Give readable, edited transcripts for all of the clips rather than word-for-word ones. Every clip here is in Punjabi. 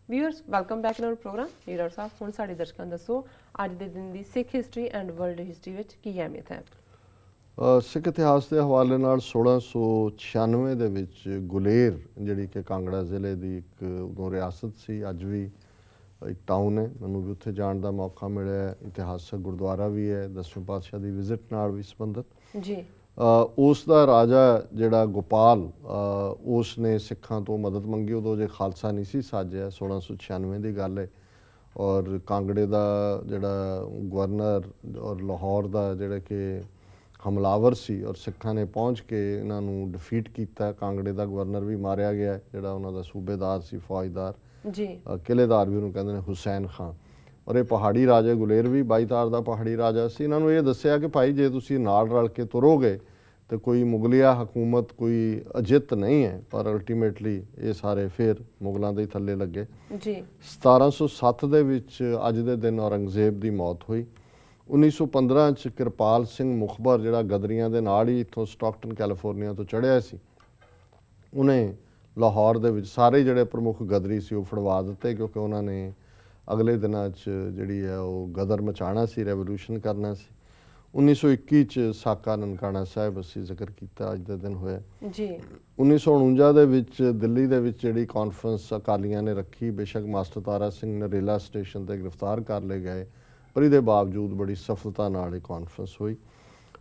Viewers welcome back in our program. Leader साहब हुण साडे दर्शਕਾਂ ਨੂੰ ਦੱਸੋ ਅੱਜ ਦੇ ਦਿਨ ਦੀ Sikh history and world history ਵਿੱਚ ਕੀ ਅਹਿਮੀਅਤ ਹੈ। ਸਿੱਖ ਇਤਿਹਾਸ ਦੇ ਹਵਾਲੇ ਨਾਲ 1696 ਦੇ ਵਿੱਚ ਗੁਲੇਰ ਜਿਹੜੀ ਕਿ ਕਾਂਗੜਾ ਜ਼ਿਲ੍ਹੇ ਦੀ ਇੱਕ ਉਦੋਂ ਰਿਆਸਤ ਸੀ, ਅੱਜ ਵੀ ਇੱਕ ਟਾਊਨ ਹੈ। ਮੈਨੂੰ ਵੀ ਉੱਥੇ ਜਾਣ ਦਾ ਮੌਕਾ ਮਿਲਿਆ। ਇਤਿਹਾਸਕ ਗੁਰਦੁਆਰਾ ਵੀ ਹੈ, 10ਵੇਂ ਪਾਤਸ਼ਾਹ ਦੀ ਵਿਜ਼ਿਟ ਨਾਲ ਵੀ ਸੰਬੰਧਿਤ ਜੀ। ਉਸ ਦਾ ਰਾਜਾ ਜਿਹੜਾ ਗੋਪਾਲ, ਉਸ ਨੇ ਸਿੱਖਾਂ ਤੋਂ ਮਦਦ ਮੰਗੀ। ਉਦੋਂ ਜੇ ਖਾਲਸਾ ਨਹੀਂ ਸੀ ਸਾਜਿਆ, 1696 ਦੀ ਗੱਲ ਹੈ। ਔਰ ਕਾਂਗੜੇ ਦਾ ਜਿਹੜਾ ਗਵਰਨਰ ਔਰ ਲਾਹੌਰ ਦਾ ਜਿਹੜਾ ਕਿ ਹਮਲਾਵਰ ਸੀ, ਔਰ ਸਿੱਖਾਂ ਨੇ ਪਹੁੰਚ ਕੇ ਇਹਨਾਂ ਨੂੰ ਡਿਫੀਟ ਕੀਤਾ। ਕਾਂਗੜੇ ਦਾ ਗਵਰਨਰ ਵੀ ਮਾਰਿਆ ਗਿਆ, ਜਿਹੜਾ ਉਹਨਾਂ ਦਾ ਸੂਬੇਦਾਰ ਸੀ, ਫੌਜਦਾਰ ਜੀ, ਕਿਲੇਦਾਰ ਵੀ ਉਹਨੂੰ ਕਹਿੰਦੇ ਨੇ, ਹੁਸੈਨ ਖਾਂ। ਔਰ ਇਹ ਪਹਾੜੀ ਰਾਜਾ ਗੁਲੇਰ ਵੀ 22 ਤਾਰ ਦਾ ਪਹਾੜੀ ਰਾਜਾ ਸੀ। ਇਹਨਾਂ ਨੂੰ ਇਹ ਦੱਸਿਆ ਕਿ ਭਾਈ ਜੇ ਤੁਸੀਂ ਨਾਲ ਰਲ ਕੇ ਤੁਰੋਗੇ ਤੇ ਕੋਈ ਮੁਗਲਿਆ ਹਕੂਮਤ ਕੋਈ ਅਜਿੱਤ ਨਹੀਂ ਹੈ। ਪਰ ਅਲਟੀਮੇਟਲੀ ਇਹ ਸਾਰੇ ਫਿਰ ਮੁਗਲਾਂ ਦੇ ਥੱਲੇ ਲੱਗੇ ਜੀ। 1707 ਦੇ ਵਿੱਚ ਅੱਜ ਦੇ ਦਿਨ ਔਰੰਗਜ਼ੇਬ ਦੀ ਮੌਤ ਹੋਈ। 1915 ਚ ਕਿਰਪਾਲ ਸਿੰਘ ਮੁਖਬਰ, ਜਿਹੜਾ ਗਦਰੀਆਂ ਦੇ ਨਾਲ ਹੀ ਇੱਥੋਂ ਸਟਾਕਟਨ ਕੈਲੀਫੋਰਨੀਆ ਤੋਂ ਚੜ੍ਹਿਆ ਸੀ, ਉਹਨੇ ਲਾਹੌਰ ਦੇ ਵਿੱਚ ਸਾਰੇ ਜਿਹੜੇ ਪ੍ਰਮੁੱਖ ਗਦਰੀ ਸੀ ਉਹ ਫੜਵਾ ਦਿੱਤੇ, ਕਿਉਂਕਿ ਉਹਨਾਂ ਨੇ ਅਗਲੇ ਦਿਨਾਂ 'ਚ ਜਿਹੜੀ ਹੈ ਉਹ ਗਦਰ ਮਚਾਉਣਾ ਸੀ, ਰੈਵੋਲੂਸ਼ਨ ਕਰਨਾ ਸੀ। 1921 ਚ ਸਾਕਾ ਨਨਕਾਣਾ ਸਾਹਿਬ ਅਸੀਂ ਜ਼ਿਕਰ ਕੀਤਾ, ਅੱਜ ਦੇ ਦਿਨ ਹੋਇਆ ਜੀ। 1949 ਦੇ ਵਿੱਚ ਦਿੱਲੀ ਦੇ ਵਿੱਚ ਜਿਹੜੀ ਕਾਨਫਰੰਸ ਅਕਾਲੀਆਂ ਨੇ ਰੱਖੀ, ਬੇਸ਼ੱਕ ਮਾਸਟਰ ਤਾਰਾ ਸਿੰਘ ਨਰੇਲਾ ਸਟੇਸ਼ਨ 'ਤੇ ਗ੍ਰਿਫਤਾਰ ਕਰ ਲਏ ਗਏ, ਪਰ ਇਹਦੇ ਬਾਵਜੂਦ ਬੜੀ ਸਫਲਤਾ ਨਾਲ ਇਹ ਕਾਨਫਰੰਸ ਹੋਈ।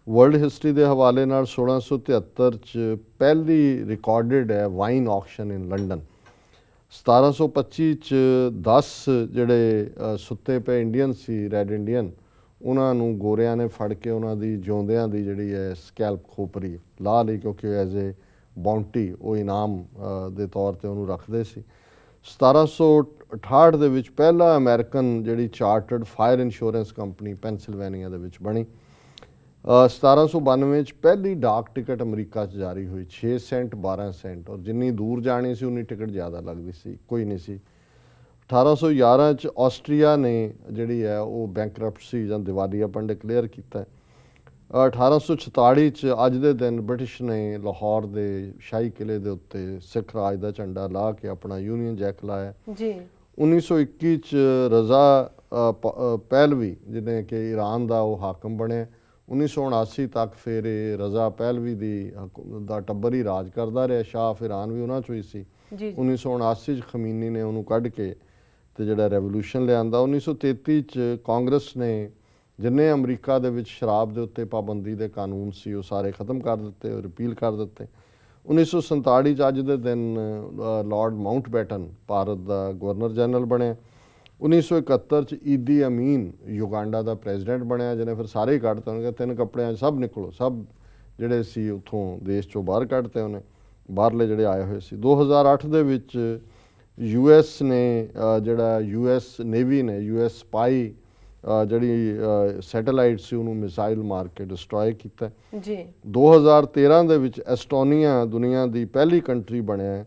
ਵਰਲਡ ਹਿਸਟਰੀ ਦੇ ਹਵਾਲੇ ਨਾਲ 1673 ਚ ਪਹਿਲੀ ਰਿਕਾਰਡਡ ਹੈ ਵਾਈਨ ਆਕਸ਼ਨ ਇਨ ਲੰਡਨ। 1725 ਚ 10 ਜਿਹੜੇ ਸੁੱਤੇ ਪਏ ਇੰਡੀਅਨ ਸੀ, ਰੈਡ ਇੰਡੀਅਨ, ਉਹਨਾਂ ਨੂੰ ਗੋਰਿਆਂ ਨੇ ਫੜ ਕੇ ਉਹਨਾਂ ਦੀ ਜਿਉਂਦਿਆਂ ਦੀ ਜਿਹੜੀ ਹੈ ਸਕੈਲਪ ਖੋਪਰੀ ਲਾ ਲਈ, ਕਿਉਂਕਿ ਐਜ਼ ਏ ਬਾਉਂਟੀ ਉਹ ਇਨਾਮ ਦੇ ਤੌਰ 'ਤੇ ਉਹਨੂੰ ਰੱਖਦੇ ਸੀ। 1768 ਦੇ ਵਿੱਚ ਪਹਿਲਾ ਅਮਰੀਕਨ ਜਿਹੜੀ chartered fire insurance company Pennsylvania ਦੇ ਵਿੱਚ ਬਣੀ। 1792 ਚ ਪਹਿਲੀ ਡਾਕ ਟਿਕਟ ਅਮਰੀਕਾ 'ਚ ਜਾਰੀ ਹੋਈ, 6 ਸੈਂਟ 12 ਸੈਂਟ, ਔਰ ਜਿੰਨੀ ਦੂਰ ਜਾਣੀ ਸੀ ਉਨੀ ਟਿਕਟ ਜ਼ਿਆਦਾ ਲੱਗਦੀ ਸੀ, ਕੋਈ ਨਹੀਂ ਸੀ। 1811 ਚ ਆਸਟਰੀਆ ਨੇ ਜਿਹੜੀ ਹੈ ਉਹ ਬੈਂਕਰਪਟਸੀ ਜਾਂ ਦਿਵਾਲੀਆਪਨ ਡਿਕਲੇਅਰ ਕੀਤਾ। 1846 ਚ ਅੱਜ ਦੇ ਦਿਨ ਬ੍ਰਿਟਿਸ਼ ਨੇ ਲਾਹੌਰ ਦੇ ਸ਼ਾਹੀ ਕਿਲੇ ਦੇ ਉੱਤੇ ਸਿੱਖ ਰਾਜ ਦਾ ਝੰਡਾ ਲਾ ਕੇ ਆਪਣਾ ਯੂਨੀਅਨ ਜੈਕ ਲਾਇਆ ਜੀ। 1921 ਚ ਰਜ਼ਾ ਪਹਿਲਵੀ, ਜਿਹਨੇ ਕਿ ਈਰਾਨ ਦਾ ਉਹ ਹਾਕਮ ਬਣਿਆ। 1979 ਤੱਕ ਫਿਰ ਇਹ ਰਜ਼ਾ ਪਹਿਲਵੀ ਦਾ ਟੱਬਰ ਹੀ ਰਾਜ ਕਰਦਾ ਰਿਹਾ। ਸ਼ਾਹ ਆਫ ਈਰਾਨ ਵੀ ਉਹਨਾਂ 'ਚੋਂ ਹੀ ਸੀ। 1979 ਚ ਖਮੀਨੀ ਨੇ ਉਹਨੂੰ ਕੱਢ ਕੇ ਤੇ ਜਿਹੜਾ ਰੈਵੋਲੂਸ਼ਨ ਲਿਆਂਦਾ। 1933 ਚ ਕਾਂਗਰਸ ਨੇ ਜਿੰਨੇ ਅਮਰੀਕਾ ਦੇ ਵਿੱਚ ਸ਼ਰਾਬ ਦੇ ਉੱਤੇ ਪਾਬੰਦੀ ਦੇ ਕਾਨੂੰਨ ਸੀ ਉਹ ਸਾਰੇ ਖ਼ਤਮ ਕਰ ਦਿੱਤੇ, ਰਿਪੀਲ ਕਰ ਦਿੱਤੇ। 1947 ਚ ਅੱਜ ਦੇ ਦਿਨ ਲਾਰਡ ਮਾਊਂਟਬੈਟਨ ਭਾਰਤ ਦਾ ਗਵਰਨਰ ਜਨਰਲ ਬਣਿਆ। 1971 ਚ ਈਦੀ ਅਮੀਨ ਯੁਗਾਂਡਾ ਦਾ ਪ੍ਰੈਜ਼ੀਡੈਂਟ ਬਣਿਆ, ਜਿਹਨੇ ਫਿਰ ਸਾਰੇ ਹੀ ਕੱਢਤੇ। ਉਹਨੇ ਕਿਹਾ 3 ਕੱਪੜਿਆਂ 'ਚ ਸਭ ਨਿਕਲੋ, ਸਭ ਜਿਹੜੇ ਸੀ ਉੱਥੋਂ ਦੇਸ਼ 'ਚੋਂ ਬਾਹਰ ਕੱਢਤੇ ਉਹਨੇ, ਬਾਹਰਲੇ ਜਿਹੜੇ ਆਏ ਹੋਏ ਸੀ। 2008 ਦੇ ਵਿੱਚ US ਨੇ ਜਿਹੜਾ US ਨੇਵੀ ਨੇ US ਸਪਾਈ ਜਿਹੜੀ ਸੈਟੇਲਾਈਟ ਸੀ ਉਹਨੂੰ ਮਿਸਾਈਲ ਮਾਰ ਕੇ ਡਿਸਟਰੋਏ ਕੀਤਾ ਜੀ। 2013 ਦੇ ਵਿੱਚ ਐਸਟੋਨੀਆ ਦੁਨੀਆ ਦੀ ਪਹਿਲੀ ਕੰਟਰੀ ਬਣਿਆ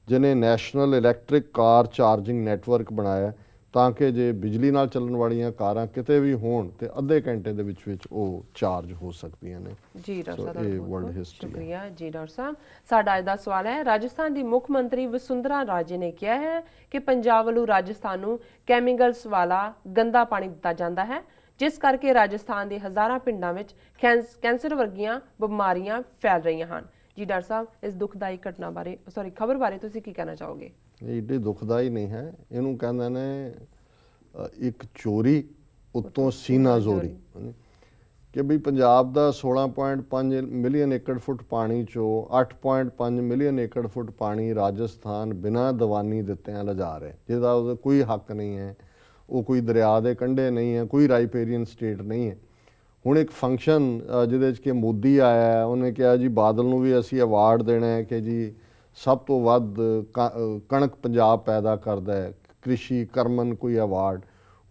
ਜਿਹਨੇ national electric car charging network ਬਣਾਇਆ, ਤਾਂ ਕਿ ਜੇ ਬਿਜਲੀ ਨਾਲ ਚੱਲਣ ਵਾਲੀਆਂ ਕਾਰਾਂ ਕਿਤੇ ਵੀ ਹੋਣ ਤੇ ਅੱਧੇ ਘੰਟੇ ਦੇ ਵਿੱਚ ਉਹ ਚਾਰਜ ਹੋ ਸਕਦੀਆਂ ਨੇ ਜੀ। ਡਾਕਟਰ ਸਾਹਿਬ ਵਰਲਡ ਹਿਸਟਰੀ ਸ਼ੁਕਰੀਆ ਜੀ। ਡਾਕਟਰ ਸਾਹਿਬ, ਸਾਡਾ ਅੱਜ ਦਾ ਸਵਾਲ ਹੈ, ਰਾਜਸਥਾਨ ਦੀ ਮੁੱਖ ਮੰਤਰੀ ਵਸੁੰਧਰਾ ਰਾਜੇ ਨੇ ਕਿਹਾ ਹੈ ਕਿ ਪੰਜਾਬ ਵੱਲੋਂ ਰਾਜਸਥਾਨ ਨੂੰ ਕੈਮੀਕਲਸ ਵਾਲਾ ਗੰਦਾ ਪਾਣੀ ਦਿੱਤਾ ਜਾਂਦਾ ਹੈ, ਜਿਸ ਕਰਕੇ ਰਾਜਸਥਾਨ ਦੇ ਹਜ਼ਾਰਾਂ ਪਿੰਡਾਂ ਵਿੱਚ ਕੈਂਸਰ ਵਰਗੀਆਂ ਬਿਮਾਰੀਆਂ ਫੈਲ ਰਹੀਆਂ ਹਨ ਜੀ। ਡਾਕਟਰ ਸਾਹਿਬ, ਇਸ ਦੁਖਦਾਈ ਘਟਨਾ ਬਾਰੇ ਖਬਰ ਬਾਰੇ ਤੁਸੀਂ ਕੀ ਕਹਿਣਾ ਚਾਹੋਗੇ? ਇਹ ਏਡੀ ਦੁਖਦਾਈ ਨਹੀਂ ਹੈ, ਇਹਨੂੰ ਕਹਿੰਦੇ ਨੇ ਇੱਕ ਚੋਰੀ ਉੱਤੋਂ ਸੀਨਾ ਜ਼ੋਰੀ, ਕਿ ਵੀ ਪੰਜਾਬ ਦਾ 16.5 ਮਿਲੀਅਨ ਏਕੜ ਫੁੱਟ ਪਾਣੀ 'ਚੋਂ 8.5 ਮਿਲੀਅਨ ਏਕੜ ਫੁੱਟ ਪਾਣੀ ਰਾਜਸਥਾਨ ਬਿਨਾਂ ਦੀਵਾਨੀ ਦਿੱਤਿਆਂ ਲਿਜਾ ਰਿਹਾ, ਜਿਹਦਾ ਉਹਦਾ ਕੋਈ ਹੱਕ ਨਹੀਂ ਹੈ। ਉਹ ਕੋਈ ਦਰਿਆ ਦੇ ਕੰਢੇ ਨਹੀਂ ਹੈ, ਕੋਈ ਰਾਈਪੇਰੀਅਨ ਸਟੇਟ ਨਹੀਂ ਹੈ। ਹੁਣ ਇੱਕ ਫੰਕਸ਼ਨ ਜਿਹਦੇ 'ਚ ਕਿ ਮੋਦੀ ਆਇਆ, ਉਹਨੇ ਕਿਹਾ ਜੀ ਬਾਦਲ ਨੂੰ ਵੀ ਅਸੀਂ ਅਵਾਰਡ ਦੇਣਾ ਹੈ ਕਿ ਜੀ ਸਭ ਤੋਂ ਵੱਧ ਕਣਕ ਪੰਜਾਬ ਪੈਦਾ ਕਰਦਾ ਹੈ, ਕ੍ਰਿਸ਼ੀ ਕਰਮਨ ਕੋਈ ਅਵਾਰਡ।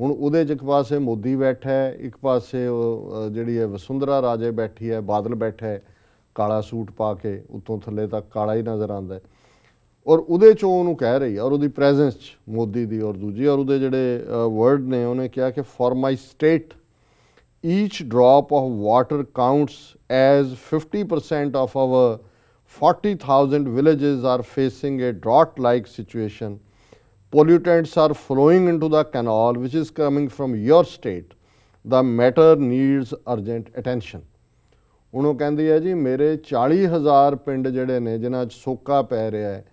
ਹੁਣ ਉਹਦੇ 'ਚ ਇੱਕ ਪਾਸੇ ਮੋਦੀ ਬੈਠਾ ਹੈ, ਇੱਕ ਪਾਸੇ ਉਹ ਜਿਹੜੀ ਹੈ ਵਸੁੰਧਰਾ ਰਾਜੇ ਬੈਠੀ ਹੈ, ਬਾਦਲ ਬੈਠਾ ਹੈ ਕਾਲਾ ਸੂਟ ਪਾ ਕੇ, ਉੱਤੋਂ ਥੱਲੇ ਤੱਕ ਕਾਲਾ ਹੀ ਨਜ਼ਰ ਆਉਂਦਾ, ਔਰ ਉਹਦੇ 'ਚੋਂ ਉਹਨੂੰ ਕਹਿ ਰਹੀ, ਔਰ ਉਹਦੀ ਪ੍ਰੈਜ਼ੈਂਸ 'ਚ ਮੋਦੀ ਦੀ ਔਰ ਦੂਜੀ, ਔਰ ਉਹਦੇ ਜਿਹੜੇ ਵਰਡ ਨੇ, ਉਹਨੇ ਕਿਹਾ ਕਿ for my state each drop of water counts as 50% of our 40,000 villages are facing a drought-like situation. pollutants are flowing into the canal which is coming from your state. The matter needs urgent attention. ਹੁਣ ਉਹ ਕਹਿੰਦੀ ਹੈ ਜੀ ਮੇਰੇ 40,000 ਪਿੰਡ ਜਿਹੜੇ ਨੇ ਜਿਨ੍ਹਾਂ 'ਚ ਸੋਕਾ ਪੈ ਰਿਹਾ ਹੈ,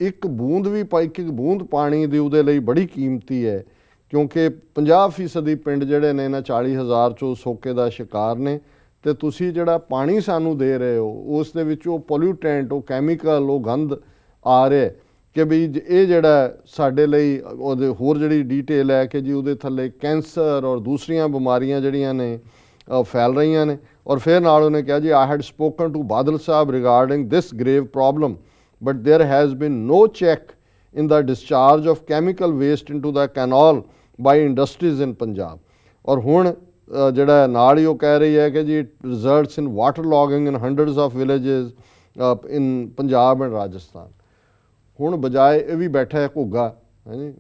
ਇੱਕ ਬੂੰਦ ਵੀ ਇੱਕ ਬੂੰਦ ਪਾਣੀ ਦੀ ਉਹਦੇ ਲਈ ਬੜੀ ਕੀਮਤੀ ਹੈ, ਕਿਉਂਕਿ 50% ਪਿੰਡ ਜਿਹੜੇ ਨੇ ਇਹਨਾਂ 40,000 ਚੋਂ ਸੋਕੇ ਦਾ ਸ਼ਿਕਾਰ ਨੇ, ਤੇ ਤੁਸੀਂ ਜਿਹੜਾ ਪਾਣੀ ਸਾਨੂੰ ਦੇ ਰਹੇ ਹੋ ਉਸ ਦੇ ਵਿੱਚ ਉਹ ਪੋਲਿਊਟੈਂਟ, ਉਹ ਕੈਮੀਕਲ, ਉਹ ਗੰਧ ਆ ਰਿਹਾ ਕਿ ਵੀ ਇਹ ਜਿਹੜਾ ਸਾਡੇ ਲਈ ਉਹਦੇ ਹੋਰ ਜਿਹੜੀ ਡੀਟੇਲ ਹੈ ਕਿ ਜੀ ਉਹਦੇ ਥੱਲੇ ਕੈਂਸਰ ਔਰ ਦੂਸਰੀਆਂ ਬਿਮਾਰੀਆਂ ਜਿਹੜੀਆਂ ਨੇ ਫੈਲ ਰਹੀਆਂ ਨੇ। ਔਰ ਫਿਰ ਨਾਲ ਉਹਨੇ ਕਿਹਾ ਜੀ I had spoken to Badal Sahib regarding this grave problem but there has been no check in the discharge of chemical waste into the canal by industries in Punjab। और ਹੁਣ ਜਿਹੜਾ ਨਾਲ ਹੀ ਉਹ ਕਹਿ ਰਹੀ ਹੈ ਕਿ ਜੀ results in water logging in hundreds of villages in Punjab and Rajasthan। ਹੁਣ ਬਜਾਏ ਇਹ ਵੀ ਬੈਠਾ ਹੈ ਘੁੱਗਾ ਹੈ ਜੀ,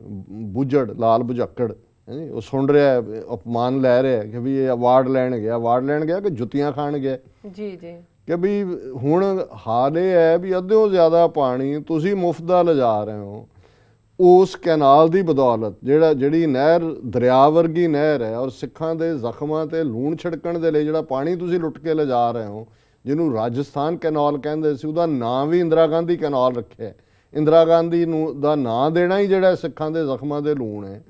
ਬੁੱਝੜ ਲਾਲ ਬੁਝੱਕੜ ਹੈ ਜੀ, ਉਹ ਸੁਣ ਰਿਹਾ ਹੈ, ਅਪਮਾਨ ਲੈ ਰਿਹਾ ਕਿ ਵੀ ਇਹ ਅਵਾਰਡ ਲੈਣ ਗਿਆ ਕਿ ਜੁੱਤੀਆਂ ਖਾਣ ਗਿਆ ਜੀ ਜੀ, ਕਿ ਵੀ ਹੁਣ ਹਾਲ ਇਹ ਹੈ ਵੀ ਅੱਧਿਓਂ ਜ਼ਿਆਦਾ ਪਾਣੀ ਤੁਸੀਂ ਮੁਫਤ ਦਾ ਲਿਜਾ ਰਹੇ ਹੋ ਉਸ ਕੈਨਾਲ ਦੀ ਬਦੌਲਤ। ਜਿਹੜੀ ਨਹਿਰ ਦਰਿਆ ਵਰਗੀ ਨਹਿਰ ਹੈ ਔਰ ਸਿੱਖਾਂ ਦੇ ਜ਼ਖਮਾਂ ਤੇ ਲੂਣ ਛਿੜਕਣ ਦੇ ਲਈ ਜਿਹੜਾ ਪਾਣੀ ਤੁਸੀਂ ਲੁੱਟ ਕੇ ਲਿਜਾ ਰਹੇ ਹੋ, ਜਿਹਨੂੰ ਰਾਜਸਥਾਨ ਕੈਨਾਲ ਕਹਿੰਦੇ ਸੀ, ਉਹਦਾ ਨਾਂ ਵੀ ਇੰਦਰਾ ਗਾਂਧੀ ਕੈਨਾਲ ਰੱਖਿਆ। ਇੰਦਰਾ ਗਾਂਧੀ ਨੂੰ ਦਾ ਨਾਂ ਦੇਣਾ ਹੀ ਜਿਹੜਾ ਸਿੱਖਾਂ ਦੇ ਜ਼ਖਮਾਂ ਦੇ ਲੂਣ ਹੈ।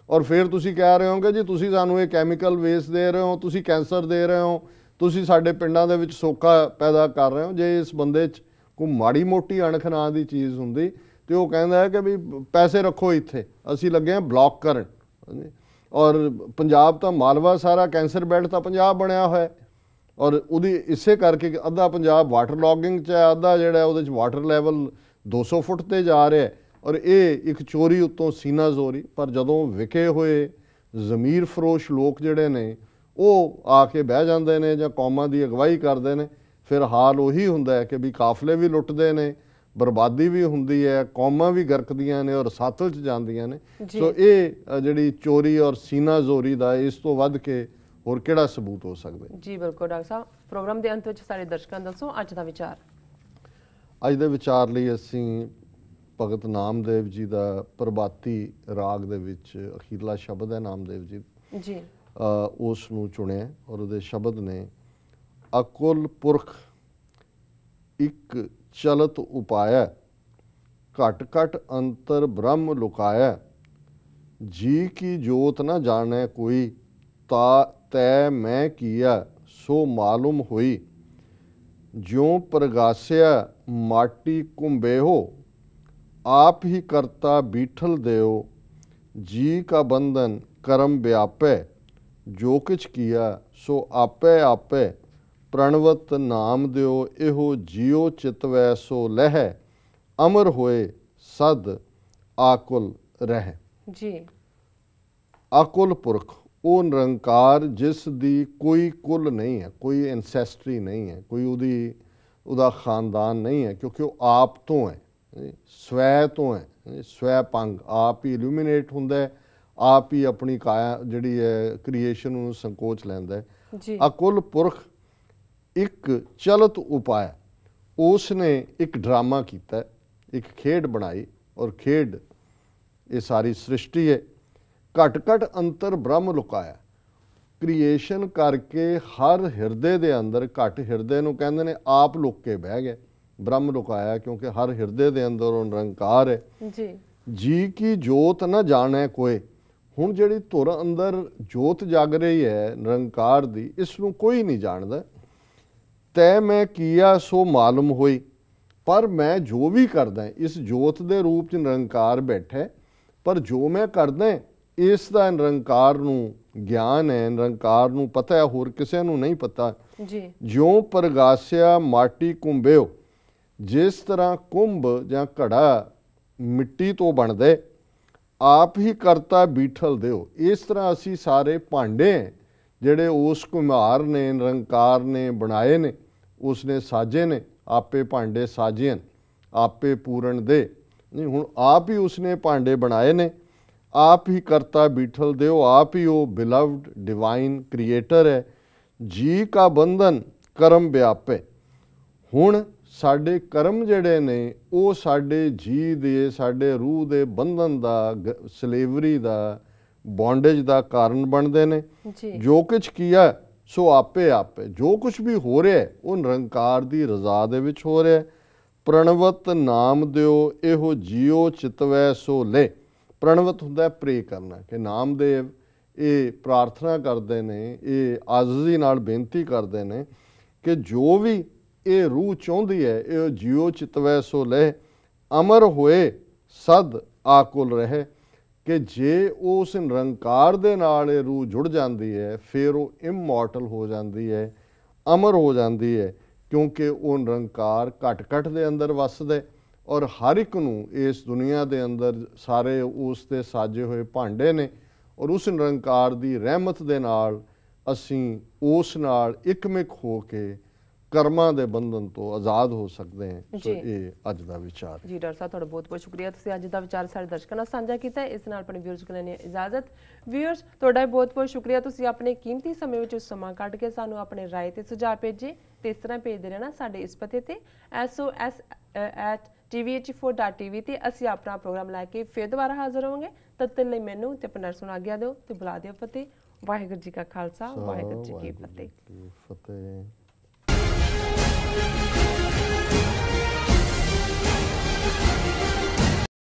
ਔਰ ਫਿਰ ਤੁਸੀਂ ਕਹਿ ਰਹੇ ਹੋ ਕਿ ਜੀ ਤੁਸੀਂ ਸਾਨੂੰ ਇਹ ਕੈਮੀਕਲ ਵੇਸਟ ਦੇ ਰਹੇ ਹੋ, ਤੁਸੀਂ ਕੈਂਸਰ ਦੇ ਰਹੇ ਹੋ, ਤੁਸੀਂ ਸਾਡੇ ਪਿੰਡਾਂ ਦੇ ਵਿੱਚ ਸੋਕਾ ਪੈਦਾ ਕਰ ਰਹੇ ਹੋ। ਜੇ ਇਸ ਬੰਦੇ 'ਚ ਕੋਈ ਮਾੜੀ ਮੋਟੀ ਅਣਖ ਨਾਂ ਦੀ ਚੀਜ਼ ਹੁੰਦੀ ਤੇ ਉਹ ਕਹਿੰਦਾ ਹੈ ਕਿ ਵੀ ਪੈਸੇ ਰੱਖੋ ਇੱਥੇ, ਅਸੀਂ ਲੱਗੇ ਹਾਂ ਬਲੌਕ ਕਰਨ। ਔਰ ਪੰਜਾਬ ਤਾਂ ਮਾਲਵਾ ਸਾਰਾ ਕੈਂਸਰ ਬੈਲਟ ਤਾਂ ਪੰਜਾਬ ਬਣਿਆ ਹੋਇਆ ਔਰ ਉਹਦੀ ਇਸੇ ਕਰਕੇ ਅੱਧਾ ਪੰਜਾਬ ਵਾਟਰ ਲੌਗਿੰਗ 'ਚ ਹੈ, ਅੱਧਾ ਜਿਹੜਾ ਉਹਦੇ 'ਚ ਵਾਟਰ ਲੈਵਲ 200 ਫੁੱਟ ਤੇ ਜਾ ਰਿਹਾ ਔਰ ਇਹ ਇੱਕ ਚੋਰੀ ਉੱਤੋਂ ਸੀਨਾ ਜ਼ੋਰੀ। ਪਰ ਜਦੋਂ ਵਿਕੇ ਹੋਏ ਜ਼ਮੀਰ ਫਰੋਸ਼ ਲੋਕ ਜਿਹੜੇ ਨੇ ਉਹ ਆ ਕੇ ਬਹਿ ਜਾਂਦੇ ਨੇ ਜਾਂ ਕੌਮਾਂ ਦੀ ਅਗਵਾਈ ਕਰਦੇ ਨੇ, ਫਿਰ ਹਾਲ ਉਹੀ ਹੁੰਦਾ ਹੈ ਕਿ ਵੀ ਕਾਫਲੇ ਵੀ ਲੁੱਟਦੇ ਨੇ, ਬਰਬਾਦੀ ਵੀ ਹੁੰਦੀ ਹੈ, ਕੌਮਾਂ ਵੀ ਗਰਕਦੀਆਂ ਨੇ ਔਰ ਸਾਤਲ 'ਚ ਜਾਂਦੀਆਂ ਨੇ। ਸੋ ਇਹ ਜਿਹੜੀ ਚੋਰੀ ਔਰ ਸੀਨਾ ਜ਼ੋਰੀ ਦਾ ਇਸ ਤੋਂ ਵੱਧ ਕੇ ਹੋਰ ਕਿਹੜਾ ਸਬੂਤ ਹੋ ਸਕਦਾ? ਜੀ ਬਿਲਕੁਲ ਡਾਕਟਰ ਸਾਹਿਬ, ਪ੍ਰੋਗਰਾਮ ਦੇ ਅੰਤ ਵਿੱਚ ਸਾਡੇ ਦਰਸ਼ਕਾਂ ਨੂੰ ਦੱਸੋ ਅੱਜ ਦਾ ਵਿਚਾਰ। ਅੱਜ ਦੇ ਵਿਚਾਰ ਲਈ ਅਸੀਂ ਭਗਤ ਨਾਮਦੇਵ ਜੀ ਦਾ ਪ੍ਰਭਾਤੀ ਰਾਗ ਦੇ ਵਿੱਚ ਅਖੀਰਲਾ ਸ਼ਬਦ ਹੈ ਨਾਮਦੇਵ ਜੀ ਉਸ ਨੂੰ ਚੁਣਿਆ ਔਰ ਉਹਦੇ ਸ਼ਬਦ ਨੇ, ਅਕੁਲ ਪੁਰਖ ਇੱਕ ਚਲਤ ਉਪਾਇਆ, ਘਟ ਘਟ ਅੰਤਰ ਬ੍ਰਹਮ ਲੁਕਾਇਆ, ਜੀ ਕੀ ਜੋਤ ਨਾ ਜਾਣੈ ਕੋਈ, ਤੈ ਮੈਂ ਕੀਆ ਸੋ ਮਾਲੂਮ ਹੋਈ, ਜਿਉ ਪ੍ਰਗਾਸਿਆ ਮਾਟੀ ਕੁੰਬੇਹੋ, आप ही करता बीठल देओ, जी का बंधन करम व्यापै, जो किछ किया सो आपै आपै, प्रणवत नाम दिओ एहो जियो चितवै सो लह, अमर होए सद आकुल रह। जी आकुल पुरख ਉਹ ਨਿਰੰਕਾਰ ਜਿਸ ਦੀ ਕੋਈ ਕੁਲ ਨਹੀਂ ਹੈ, ਕੋਈ ਐਨਸੈਸਟਰੀ ਨਹੀਂ ਹੈ, ਕੋਈ ਉਹਦਾ ਖਾਨਦਾਨ ਨਹੀਂ ਹੈ, ਕਿਉਂਕਿ ਉਹ ਆਪ ਤੋਂ ਹੈ, ਸਵੈ ਤੋਂ ਹੈ, ਸਵੈ ਪੰਗ ਆਪ ਹੀ ਇਲੂਮੀਨੇਟ ਹੁੰਦਾ ਹੈ, ਆਪ ਹੀ ਆਪਣੀ ਕਾਇਆ ਜਿਹੜੀ ਹੈ ਕ੍ਰੀਏਸ਼ਨ ਨੂੰ ਸੰਕੋਚ ਲੈਂਦਾ ਹੈ। ਅਕੁਲ ਪੁਰਖ ਇੱਕ ਚਲਤ ਉਪਾਇਆ, ਉਸ ਨੇ ਇੱਕ ਡਰਾਮਾ ਕੀਤਾ, ਇੱਕ ਖੇਡ ਬਣਾਈ ਔਰ ਖੇਡ ਇਹ ਸਾਰੀ ਸ੍ਰਿਸ਼ਟੀ ਹੈ। ਘਟ ਘਟ ਅੰਤਰ ਬ੍ਰਹਮ ਲੁਕਾਇਆ, ਕ੍ਰੀਏਸ਼ਨ ਕਰਕੇ ਹਰ ਹਿਰਦੇ ਦੇ ਅੰਦਰ, ਘਟ ਹਿਰਦੇ ਨੂੰ ਕਹਿੰਦੇ ਨੇ ਆਪ ਲੁਕ ਕੇ ਬਹਿ ਗਿਆ, ਬ੍ਰਹਮ ਲੁਕਾਇਆ ਕਿਉਂਕਿ ਹਰ ਹਿਰਦੇ ਦੇ ਅੰਦਰ ਉਹ ਨਿਰੰਕਾਰ ਹੈ। ਜੀ ਕੀ ਜੋਤ ਨਾ ਜਾਣੈ ਕੋਏ, ਹੁਣ ਜਿਹੜੀ ਧੁਰ ਅੰਦਰ ਜੋਤ ਜਗ ਰਹੀ ਹੈ ਨਿਰੰਕਾਰ ਦੀ, ਇਸ ਨੂੰ ਕੋਈ ਨਹੀਂ ਜਾਣਦਾ। ਤੈ ਮੈਂ ਕੀਆ ਸੋ ਮਾਲੂਮ ਹੋਈ, ਪਰ ਮੈਂ ਜੋ ਵੀ ਕਰਦਾ ਇਸ ਜੋਤ ਦੇ ਰੂਪ 'ਚ ਨਿਰੰਕਾਰ ਬੈਠਾ, ਪਰ ਜੋ ਮੈਂ ਕਰਦਾ ਇਸ ਦਾ ਨਿਰੰਕਾਰ ਨੂੰ ਗਿਆਨ ਹੈ, ਨਿਰੰਕਾਰ ਨੂੰ ਪਤਾ ਹੈ, ਹੋਰ ਕਿਸੇ ਨੂੰ ਨਹੀਂ ਪਤਾ। ਜਿਉਂ ਪ੍ਰਗਾਸਿਆ ਮਾਟੀ ਕੁੰਬਿਓ, ਜਿਸ ਤਰ੍ਹਾਂ ਕੁੰਭ ਜਾਂ ਘੜਾ ਮਿੱਟੀ ਤੋਂ ਬਣਦਾ, ਆਪ ਹੀ ਕਰਤਾ ਬੀਠਲ ਦਿਓ, ਇਸ ਤਰ੍ਹਾਂ ਅਸੀਂ ਸਾਰੇ ਭਾਂਡੇ ਜਿਹੜੇ ਉਸ ਕੁਮਾਰ ਨੇ ਨਿਰੰਕਾਰ ਨੇ ਬਣਾਏ ਨੇ, ਉਸ ਨੇ ਸਾਜੇ ਨੇ, ਆਪੇ ਭਾਂਡੇ ਸਾਜੇਨ ਆਪੇ ਪੂਰਨ ਦੇ। ਨਹੀਂ, ਹੁਣ ਆਪ ਹੀ ਉਸਨੇ ਭਾਂਡੇ ਬਣਾਏ ਨੇ, ਆਪ ਹੀ ਕਰਤਾ ਬੀਠਲ ਦਿਓ, ਆਪ ਹੀ ਉਹ ਬਿਲਵਡ ਡਿਵਾਈਨ ਕ੍ਰੀਏਟਰ ਹੈ। ਜੀ ਕਾ ਬੰਧਨ ਕਰਮ ਵਿਆਪੇ, ਹੁਣ ਸਾਡੇ ਕਰਮ ਜਿਹੜੇ ਨੇ ਉਹ ਸਾਡੇ ਜੀ ਦੇ, ਸਾਡੇ ਰੂਹ ਦੇ ਬੰਧਨ ਦਾ, ਸਲੇਵਰੀ ਦਾ, ਬੌਂਡੇਜ ਦਾ ਕਾਰਨ ਬਣਦੇ ਨੇ। ਜੀ ਜੋ ਕੁਛ ਕੀਆ ਸੋ ਆਪੇ ਆਪੇ, ਜੋ ਕੁਛ ਵੀ ਹੋ ਰਿਹਾ ਹੈ, ਉਹ ਨਿਰੰਕਾਰ ਦੀ ਰਜ਼ਾ ਦੇ ਵਿੱਚ ਹੋ ਰਿਹਾ ਹੈ। ਪ੍ਰਣਵਤ ਨਾਮ ਦਿਓ ਇਹੋ ਜੀਓ ਚਿਤਵੈ ਸੋ ਲੈ। ਪ੍ਰਣਵਤ ਹੁੰਦਾ ਪ੍ਰੇ ਕਰਨਾ, ਕਿ ਨਾਮਦੇਵ ਇਹ ਪ੍ਰਾਰਥਨਾ ਕਰਦੇ ਨੇ, ਇਹ ਆਜ਼ਜ਼ੀ ਨਾਲ ਬੇਨਤੀ ਕਰਦੇ ਨੇ ਕਿ ਜੋ ਵੀ ਇਹ ਰੂਹ ਚਾਹੁੰਦੀ ਹੈ ਇਹ ਜੀਓ ਚਿਤਵੈ ਸੋ ਲੈ, ਅਮਰ ਹੋਏ ਸਦ ਆਕੁਲ ਰਹੇ। ਕਿ ਜੇ ਉਸ ਨਿਰੰਕਾਰ ਦੇ ਨਾਲ ਇਹ ਰੂਹ ਜੁੜ ਜਾਂਦੀ ਹੈ ਫਿਰ ਉਹ ਇਮਮੋਰਟਲ ਹੋ ਜਾਂਦੀ ਹੈ, ਅਮਰ ਹੋ ਜਾਂਦੀ ਹੈ, ਕਿਉਂਕਿ ਉਹ ਨਿਰੰਕਾਰ ਘਟ ਘਟ ਦੇ ਅੰਦਰ ਵੱਸਦਾ ਔਰ ਹਰ ਇੱਕ ਨੂੰ ਇਸ ਦੁਨੀਆ ਦੇ ਅੰਦਰ ਸਾਰੇ ਉਸ ਦੇ ਸਾਜੇ ਹੋਏ ਭਾਂਡੇ ਨੇ ਔਰ ਉਸ ਨਿਰੰਕਾਰ ਦੀ ਰਹਿਮਤ ਦੇ ਨਾਲ ਅਸੀਂ ਉਸ ਨਾਲ ਇੱਕਮਿਕ ਹੋ ਕੇ ਕਰਮਾਂ ਦੇ ਬੰਧਨ ਤੋਂ ਆਜ਼ਾਦ ਹੋ ਸਕਦੇ ਹਾਂ। ਸੋ ਇਹ ਅੱਜ ਦਾ ਵਿਚਾਰ ਜੀ ਡਾਕਟਰ ਸਾਹਿਬ, ਤੁਹਾਡਾ ਬਹੁਤ ਬਹੁਤ ਸ਼ੁਕਰੀਆ, ਤੁਸੀਂ ਅੱਜ ਦਾ ਵਿਚਾਰ ਸਾਡੇ ਦਰਸ਼ਕਾਂ ਨਾਲ ਸਾਂਝਾ ਕੀਤਾ। ਇਸ ਨਾਲ ਆਪਣੇ ਵਿਊਅਰਸ ਕੋਲ ਲੈਣੀ ਇਜਾਜ਼ਤ। ਵਿਊਅਰਸ, ਤੁਹਾਡਾ ਬਹੁਤ ਬਹੁਤ ਸ਼ੁਕਰੀਆ, ਤੁਸੀਂ ਆਪਣੇ ਕੀਮਤੀ ਸਮੇਂ ਵਿੱਚ ਸਮਾਂ ਕੱਢ ਕੇ ਸਾਨੂੰ ਆਪਣੇ ਰਾਏ ਤੇ ਸੁਝਾਅ ਭੇਜੇ ਤੇ ਇਸ ਤਰ੍ਹਾਂ ਭੇਜਦੇ ਰਹਿਣਾ ਸਾਡੇ ਇਸ ਪਤੇ ਤੇ sos@tvh4.tv ਤੇ ਅਸੀਂ ਆਪਣਾ ਪ੍ਰੋਗਰਾਮ ਲੈ ਕੇ ਫਿਰ ਦੁਬਾਰਾ ਹਾਜ਼ਰ ਹੋਵਾਂਗੇ। ਤਦ ਤੱਕ ਲਈ ਮੈਨੂੰ ਤੇ ਆਪਣੇ ਨੂੰ ਆਗਿਆ ਦਿਓ ਤੇ ਬੁਲਾ ਦਿਓ ਫਤਿਹ। ਵਾਹਿਗੁਰੂ ਜੀ ਕਾ ਖਾਲਸਾ, ਵਾਹਿਗੁਰੂ ਜੀ ਕੀ ਫਤਿਹ।